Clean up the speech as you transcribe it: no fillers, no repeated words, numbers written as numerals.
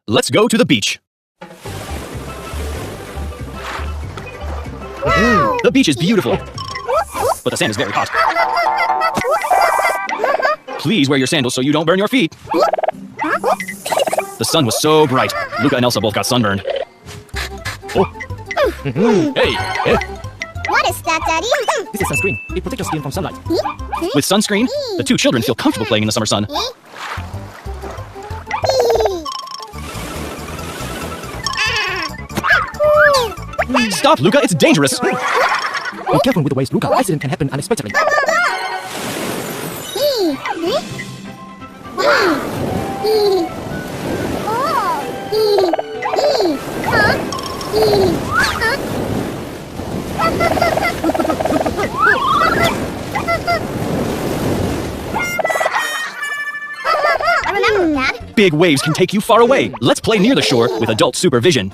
Let's go to the beach. The beach is beautiful, but the sand is very hot. Please wear your sandals so you don't burn your feet. The sun was so bright. Luka and Elsa both got sunburned. Oh. Hey. What is that, Daddy? This is sunscreen. It protects your skin from sunlight. With sunscreen, the two children feel comfortable playing in the summer sun. Stop, Luka! It's dangerous! Be careful with the waves, Luka. Accident can happen unexpectedly. I remember, Dad. Big waves can take you far away. Let's play near the shore with adult supervision.